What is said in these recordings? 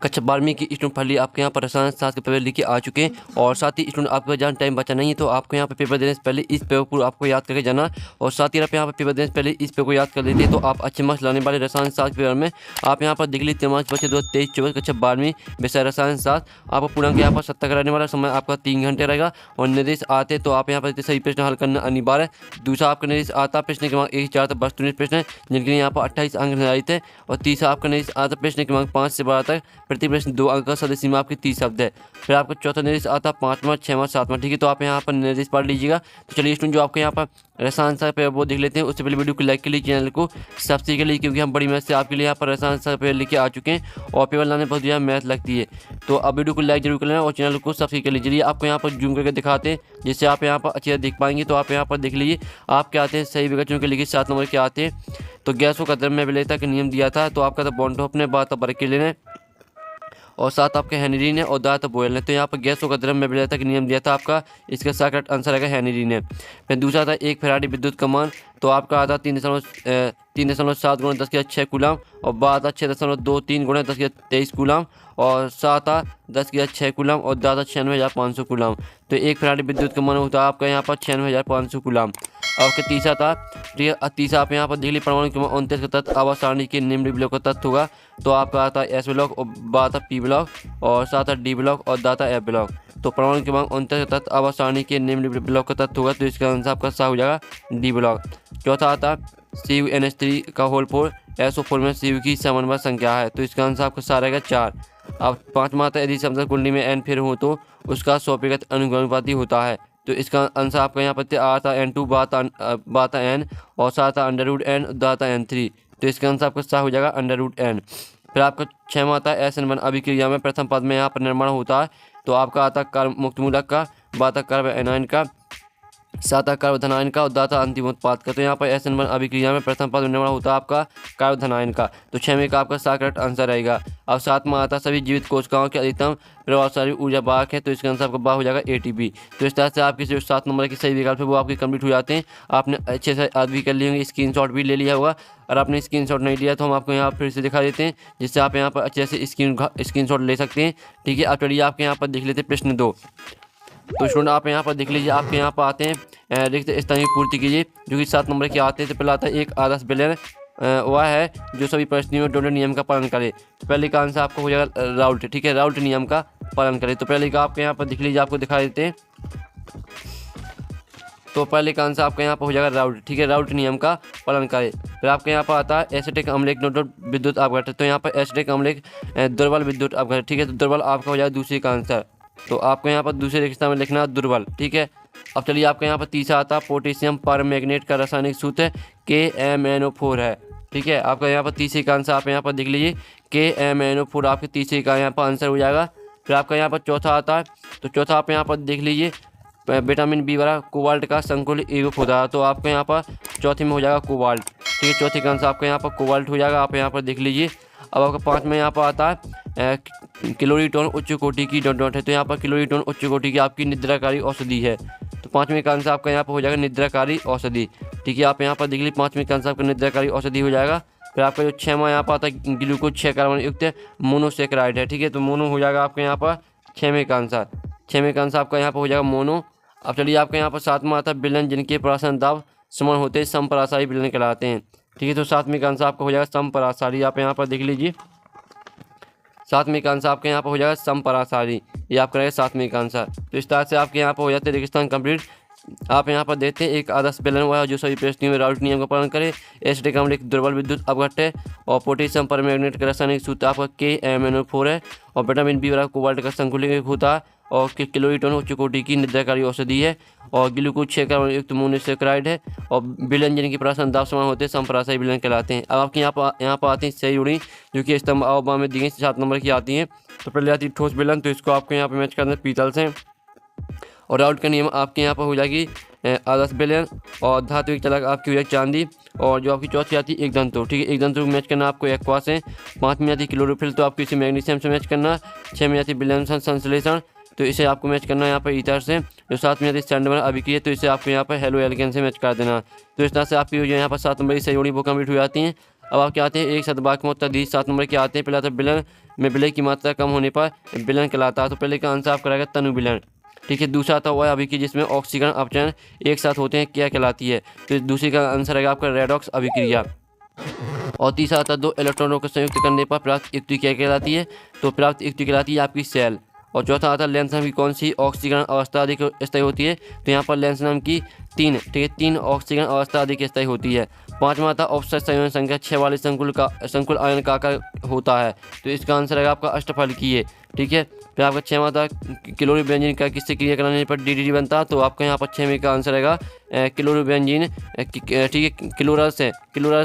कक्षा 12वीं की स्टूडेंट फाइनली आपके यहाँ पर रसायन शास्त्र के पेपर लेके आ चुके हैं। और साथ ही स्टूडेंट आपके पास जहाँ टाइम बचा नहीं है तो आपको यहाँ पर पेपर देने से पहले इस पेपर को आपको याद करके जाना। और साथ ही आप यहाँ पर पेपर देने से पहले इस पेपर को याद कर लेते हैं तो आप अच्छे मार्क्स लाने वाले रसायन शास्त्र पेपर में। आप यहाँ पर देख लीजिए 13 मार्च बचे 2023-24 कक्षा 12वीं विषय रसायन शास्त्र। आपको पूर्णांक यहाँ पर 70 कराने वाला समय आपका 3 घंटे रहेगा। और निर्देश आते तो आप यहाँ पर सही प्रश्न हल करना अनिवार्य है। दूसरा आपका निर्देश आता प्रश्न क्रमांक 1 से 4 तक वस्तुनिष्ठ प्रश्न है जिनके लिए यहाँ पर 28 अंक निर्धारित है। और तीसरा आपका निर्देश आता प्रश्न क्रमांक 5 से 12 तक, प्रति प्रश्न 2 अंक का सदस्य सीमा आपकी 30 शब्द है। फिर आपका चौथा निर्देश आता 5वां 6वां 7वां। ठीक है, तो आप यहाँ पर निर्देश पढ़ लीजिएगा। तो चलिए स्टूडेंट जो आपके यहाँ पर रसायन शास्त्र पेपर वो देख लेते हैं। उससे पहले वीडियो को लाइक के लिए चैनल को सब्सक्राइब के लिए, क्योंकि हम बड़ी मेहनत से आपके लिए यहाँ पर रसायन शास्त्र पेपर लेके आ चुके हैं और पेपर लाने बहुत ज़्यादा मेहनत लगती है। तो अब वीडियो को लाइक जरूर कर लेना और चैनल को सब्सक्राइब कर लीजिए। आपको यहाँ पर जूम करके दिखाते हैं जिससे आप यहाँ पर अच्छे से देख पाएंगे। तो आप यहाँ पर देख लीजिए आप क्या आते हैं, सही विकल्पों के लिखिए 7 नंबर के आते हैं। तो गैसों का द्रव्य विलेयता का नियम दिया था तो आपका तो बॉन्डहोफ ने बात बर्क के लिए और साथ आपके हेनरी ने और दात बोयल ने। तो यहाँ पर गैसों का द्रव्य विलेयता का नियम दिया था आपका, इसका सही आंसर आएगा हेनरी ने। फिर दूसरा था 1 फैराडी विद्युत कमान। तो आपका आता 3.7 गुणा 10⁻6 कूलम और बाद 6.23 गुणा 10⁻23 कूलम और सात 10⁻6 कूलम और दादा 96,500 कूलम। तो 1 फैराडी विद्युत कमान होता है आपका यहाँ पर 96,500 कूलम। और फिर तीसरा था तीसरा आप यहाँ पर देख लीजिए परमाणु क्रमांक 29 का तत्व आवास सारणी के निम्न ब्लॉक का तत्व होगा। तो आपका आता एस ब्लॉक और बाता पी ब्लॉक और साथ डी ब्लॉक और दाता एफ ब्लॉक। तो परमाणु क्रमांक 29 का तत्व आवास सारणी के निम्न ब्लॉक का तत्व होगा। तो इसका आंसर आपका सा हो जाएगा डी ब्लॉक। चौथा आता CuNH3 का होल 4 SO4 में Cu की समन्वय संख्या है। तो इसका आंसर आपका सा रहेगा 4। अब 5वां आता यदि समतल कुंडली में n फेर हो तो उसका 100% अनुगमानुपाती होता है। तो इसका आंसर आपका यहाँ पर आता N2 बाता N और साथ √n दाता N3। तो इसका आंसर आपका सा हो जाएगा √n। फिर आपका 6वां आता है SN1 अभिक्रिया में प्रथम पद में यहाँ पर निर्माण होता है। तो आपका आता कार्ब मुक्त मूलक का, बाता कार्ब एनायन का, साता कार्बोधनायन का और दाता अंतिम उत्पाद का। तो यहाँ पर SN1 अभिक्रिया में प्रथम पद में निर्माण होता है आपका कार्बोधनायन का। तो 6वें का आपका सा करेक्ट आंसर रहेगा। अब 7वां आता सभी जीवित कोशिकाओं के अधिकतम प्रभावशाली ऊर्जा वाहक है। तो इसका आंसर आपका बा हो जाएगा ATP। तो इस तरह से आपके जो 7 नंबर के सही विकल्प है वो आपके कंप्लीट हो जाते हैं। आपने अच्छे से याद भी कर लिए होंगे, स्क्रीनशॉट भी ले लिया होगा। और आपने स्क्रीनशॉट नहीं लिया तो हम आपको यहाँ फिर से दिखा देते हैं जिससे आप यहाँ पर अच्छे से स्क्रीनशॉट ले सकते हैं। ठीक है, अब चलिए आपके यहाँ पर देख लेते हैं प्रश्न 2। तो स्टूडेंट आप यहाँ पर देख लीजिए आपके यहाँ पर आते हैं रिक्त स्थान की पूर्ति कीजिए जो कि 7 नंबर के आते हैं। तो पहला आता है एक आदर्श विलयन वह है जो सभी परिस्थितियों में डोनर नियम का पालन करे। तो पहले का आंसर आपको हो जाएगा राउल्ट। ठीक है, राउल्ट नियम का पालन करे। तो पहले का आपके यहाँ पर देख लीजिए आपको दिखा देते हैं। तो पहले का आंसर आपका यहाँ पर हो जाएगा राउल्ट। ठीक है, राउल्ट नियम का पालन करे। फिर आपके यहाँ पर आता है एसिटिक अम्ल विद्युत अपघट। तो यहाँ पर एसिटिक अम्ल दुर्बल विद्युत अपघट। ठीक है, तो दुर्बल आपका हो जाएगा दूसरे का आंसर। तो आपको यहाँ पर दूसरे रिश्ता में लिखना दुर्बल। ठीक है, अब चलिए आपके यहाँ पर तीसरा आता है पोटेशियम परमैंगनेट का रासायनिक सूत्र KMnO4 है। ठीक है, आपका यहाँ पर तीसरे का आंसर आप यहाँ पर देख लीजिए KMnO4 आपके तीसरे का यहाँ पर आंसर हो जाएगा। फिर आपका यहाँ पर चौथा आता है। तो चौथा आप यहाँ पर देख लीजिए विटामिन B वाला कोबाल्ट का संकुल एवं होता है। तो आपको यहाँ पर चौथे में हो जाएगा कोबाल्ट। ठीक है, चौथे का आंसर आपका यहाँ पर कोबाल्ट हो जाएगा। आप यहाँ पर देख लीजिए। अब आपका 5 में यहाँ पर आता है क्लोरीटोन उच्च कोटि की डॉट है। तो यहाँ पर क्लोरीटोन उच्च कोटि की आपकी निद्राकारी औषधि है। तो 5वें का आंसर आपका यहाँ पर हो जाएगा निद्राकारी औषधि। ठीक है, आप यहाँ पर देख लीजिए 5वें का आंसर आपका निद्राकारी औषधि हो जाएगा। फिर आपका जो 6वां यहाँ पर आता है ग्लूकोज 6 कार्बन युक्त मोनोसेक्राइड है। ठीक है, तो मोनो हो जाएगा आपके यहाँ पर 6वें का आंसर। 6वें का आंसर आपका यहाँ पर हो जाएगा मोनो। अब चलिए आपके यहाँ पर 7वां आता है विलयन जिनके परासरण दाब समान होते हैं समपरासारी विलयन कहलाते हैं। ठीक है, तो 7वें का आंसर आपका हो जाएगा समपरासारी। आप यहाँ पर देख लीजिए 7वें का आंसर आपके यहाँ पर हो जाएगा समपरासारी। ये आपका रहेगा 7वें का आंसर। तो इस तरह से आपके यहाँ पर हो जाते हैं रेगिस्तान कंप्लीट। आप यहाँ पर देखते हैं एक आदर्श विलयन हुआ है जो सभी परिस्थितियों में राउल्ट नियम का पालन करे। एसिटिक अम्ल एक दुर्बल विद्युत अपघट है और पोटेशियम परमैंगनेट का रासायनिक सूत्र आपका KMnO4 है और विटामिन B वाला कोबाल्ट का संकुल होता है और क्लोरीटोन उच्च कोटि की निद्राकारी औषधि है और ग्लूकोज 6 कार्बन युक्त मोनोसेक्राइड है और विलयन जिनके परासरण दाब समान होते हैं समपरासारी विलयन कहलाते हैं। अब आपके यहाँ पर आते हैं सही जोड़ी जो कि स्तंभ अवबा में दी गई 7 नंबर की आती हैं। तो पहले आती है ठोस विलयन। तो इसको आपको यहाँ पर मैच करना है पीतल से। और राउल्ट का नियम आपके यहाँ पर हो जाएगी आदर्श विलयन और धात्विक चलक आपकी हो जाएगी चांदी। और जो आपकी चौथी आती है एक दंतो। ठीक है, एक दंतो मैच करना आपको एक्वा से। 5 में आती है क्लोरोफिल। तो आपको इसे मैग्नीशियम से मैच करना। 6 में आती है विलयन संश्लेषण। तो इसे आपको मैच करना है यहाँ पर ईथर से। जो 7 में आती है सैंडमर अभिक्रिया। तो इसे आपको यहाँ पर हेलो एल्केन से मैच कर देना। तो इस तरह से आपकी जो यहाँ पर 7 नंबर की सही जोड़ी वो कंप्लीट हो जाती हैं। अब आप क्या आते हैं एक शतवाक्य में उत्तर 7 नंबर के आते हैं। पहले आता है विलयन में विलय की मात्रा कम होने पर विलयन कहलाता है। तो पहले का आंसर आपका रहेगा तनु विलयन। ठीक है, दूसरा आता हुआ अभिक्रिया जिसमें ऑक्सीकरण अपचयन एक साथ होते हैं क्या कहलाती है। तो दूसरी का आंसर रहेगा आपका रेडॉक्स अभिक्रिया। और तीसरा आता है दो इलेक्ट्रॉनों को संयुक्त करने पर प्राप्त युक्ति क्या कहलाती है। तो प्राप्त युक्ति कहलाती है आपकी सेल। और चौथा आता है लेंस नाम की कौन सी ऑक्सीकरण अवस्था अधिक स्थायी होती है। तो यहाँ पर लेंस नाम की 3, ठीक है, 3 ऑक्सीकरण अवस्था अधिक स्थायी होती है। पांचवा आता है ऑफसेट संयोजन संख्या 6 वाले संकुल आयन का आकार होता है। तो इसका आंसर है आपका अष्टफलकीय। ठीक है, फिर आपका 6वां आता है क्लोरो बेंजीन का किससे क्रिया कराने पर DDT बनता है। तो आपका यहाँ पर 6वें का आंसर रहेगा क्लोरो बेंजीन, ठीक है, क्लोरल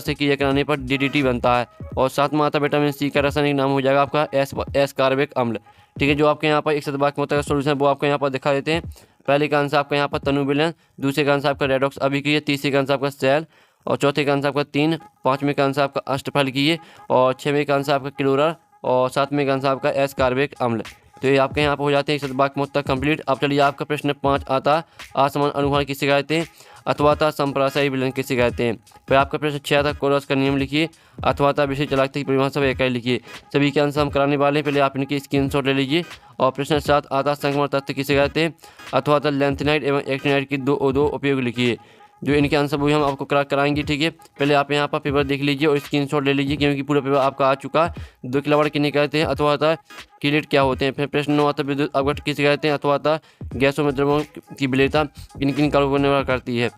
से क्रिया कराने पर DDT बनता है। और 7वां आता है विटामिन C का रासायनिक नाम हो जाएगा आपका एस कार्बिक अम्ल। ठीक है, जो आपके यहाँ पर एक शतवाक्य का सोल्यूशन है वो आपको यहाँ पर दिखा देते हैं। पहले का आंसर आपका यहाँ पर तनु विलयन, दूसरे का आंसर आपका रेडॉक्स अभिक्रिया, तीसरे का आंसर आपका सेल, और चौथे का आंसर आपका 3, पाँचवें का आंसर आपका अष्टफलकीय, और 6वें का आंसर आपका क्लोरल, और 7वें का आंसर आपका एस कार्बिक अम्ल। तो ये आपके यहाँ पर हो जाते हैं एक शतवाक्य तक कंप्लीट। अब चलिए आपका प्रश्न 5 आता असमान अनुभाग किसे कहते हैं अथवा संप्रासायी विलयन किसे कहते हैं। फिर आपका प्रश्न 6 आता कोरस का नियम लिखिए अथवा विशेष चालकता की परिभाषा पर इकाई लिखिए। सभी के आंसर हम कराने वाले हैं, पहले आप इनकी स्क्रीनशॉट ले लीजिए। और प्रश्न 7 आता संक्रमण तत्व किसे कहते हैं अथवा लेंथेनाइट एवं एक्टिनाइट की दो उपयोग लिखिए। जो इनके आंसर वो हम आपको कराएंगे। ठीक है, पहले आप यहाँ पर पेपर देख लीजिए और स्क्रीनशॉट ले लीजिए क्योंकि पूरा पेपर आपका आ चुका है। दो किलोवाट किन्हें कहते हैं अथवा किलेट क्या होते हैं। फिर प्रश्न 9 आता विद्युत अपघट किसे कहते हैं अथवा गैसों में द्रव्यों की विलेयता किन किन कारकों पर निर्भर करती है।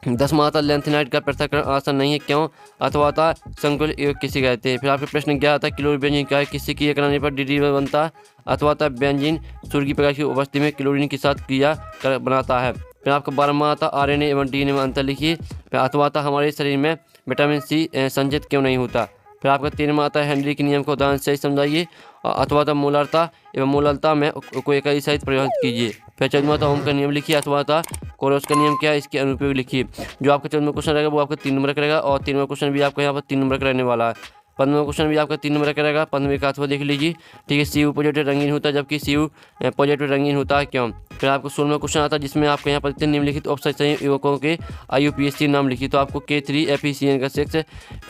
10वां आता लेंथेनाइट का पृथक्करण आसान नहीं है क्यों अथवा संकुल योग किसे कहते हैं। फिर आपके प्रश्न 11 आता क्लोरीन बेंजीन का किससे क्रिया कराने पर DDT बनता है अथवा बेंजीन सूर्य की प्रकाश की उपस्थिति में क्लोरीन के साथ क्रिया बनाता है। फिर आपका 12वां आता RNA एवं DNA में अंतर लिखिए। फिर अथवा हमारे शरीर में विटामिन C संचित क्यों नहीं होता। फिर आपका 13वां आता है हेनरी के नियम को उदाहरण से समझाइए अथवा मोलारता एवं मोललता में कोई इकाई सहित परिभाषित कीजिए। फिर 14वां आता ओम का नियम लिखिए अथवा कोरोस का नियम क्या है इसके अनुप्रयोग लिखिए। जो आपका 14वां क्वेश्चन रहेगा वो आपका 3 नंबर का रहेगा और 3वां क्वेश्चन भी आपका यहाँ पर 3 नंबर का रहने वाला है। 15वां क्वेश्चन भी आपका 3 नंबर का रहेगा। 15वें का अथवा देख लीजिए। ठीक है, CU पॉजिटिव रंगीन होता है जबकि CU पॉजिटिव रंगीन होता है क्यों। फिर आपको 16वां क्वेश्चन आता है जिसमें आपको यहाँ पर निम्नलिखित ऑप्शन संयुक्त युवकों के IUPAC नाम लिखिए। तो आपको K3 FeCN का सेक्स,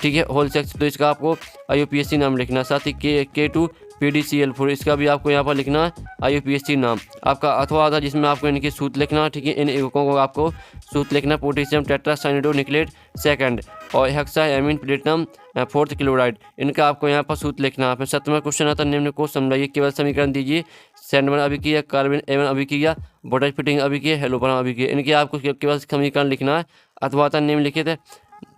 ठीक है, होल सेक्स, तो इसका आपको IUPAC नाम लिखना। साथ ही K2 PDCl4 इसका भी आपको यहाँ पर लिखना है IUPAC नाम आपका। अथवा आता जिसमें आपको इनके सूत्र लिखना, ठीक है, इन युवकों को आपको सूत्र लिखना पोटेशियम टेट्रासाइनिडोनिक्लेट सेकंड और हेक्साएमीन प्लेटिनम 4th क्लोराइड, इनका आपको यहाँ पर सूत्र लिखना। फिर 7वां क्वेश्चन आता निम्न को समझाइए केवल समीकरण दीजिए। सैंडमैन अभिक्रिया, कार्बन एवं अभिक्रिया, बोटाइट फिटिंग अभिक्रिया, हेलोपरम अभिक्रिया, इनके आपको केवल समीकरण लिखना है। अथवा निम्नलिखित है,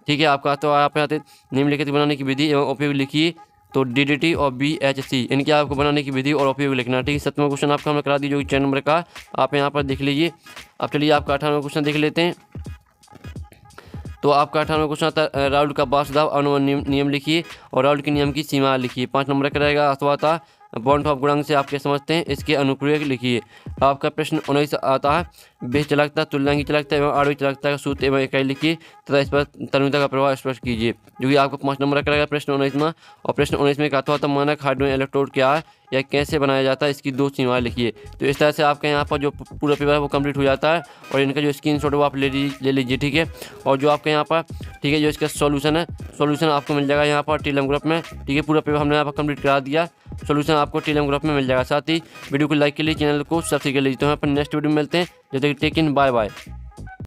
ठीक है, आपका अथवा आप यहाँ निम्नलिखित बनाने की विधि एवं उपयोग लिखिए। तो DDT और BHC इनके आपको बनाने की विधि और उपयोग लिखना। ठीक है, 7वां क्वेश्चन आपका हमने करा दी जो कि 6 नंबर का आप यहाँ पर देख लीजिए। अब चलिए आपका 18वां क्वेश्चन देख लेते हैं। तो आपका 18वां क्वेश्चन आता है राउल्ट का बासदाव अनुवन नियम लिखिए और राउल्ट के नियम की सीमा लिखिए। 5 नंबर का रहेगा। अथवा बॉन्ड ऑफ गुणांक से आप क्या समझते हैं इसके अनुप्रयोग लिखिए। आपका प्रश्न 19 आता है बेस चालकता, तुल्यांकी चालकता एवं आणविक चालकता का सूत्र एवं इकाई लिखिए तथा इस पर तन्यता का प्रभाव स्पष्ट कीजिए, जो कि आपको 5 नंबर का रहेगा प्रश्न 19वां। और प्रश्न 19 का अथवा मानक हाइड्रोजन इलेक्ट्रोड क्या है या कैसे बनाया जाता है इसकी 2 सीमाएं लिखिए। तो इस तरह से आपका यहाँ पर जो पूरा पेपर है वो कंप्लीट हो जाता है और इनका जो स्क्रीनशॉट वो आप ले लीजिए। ठीक है, और जो आपके यहाँ पर, ठीक है, जो इसका सॉल्यूशन है, सॉल्यूशन आपको मिल जाएगा यहाँ पर टेलीग्राम ग्रुप में। ठीक है, पूरा पेपर हमने यहाँ पर कंप्लीट करा दिया, सॉल्यूशन आपको टेलीग्राम ग्रुप में मिल जाएगा। साथ ही वीडियो को लाइक के लिए चैनल को सब्सक्राइब कर लीजिए। तो हम अपन नेक्स्ट वीडियो में मिलते हैं। जब तक टेक इन, बाय बाय।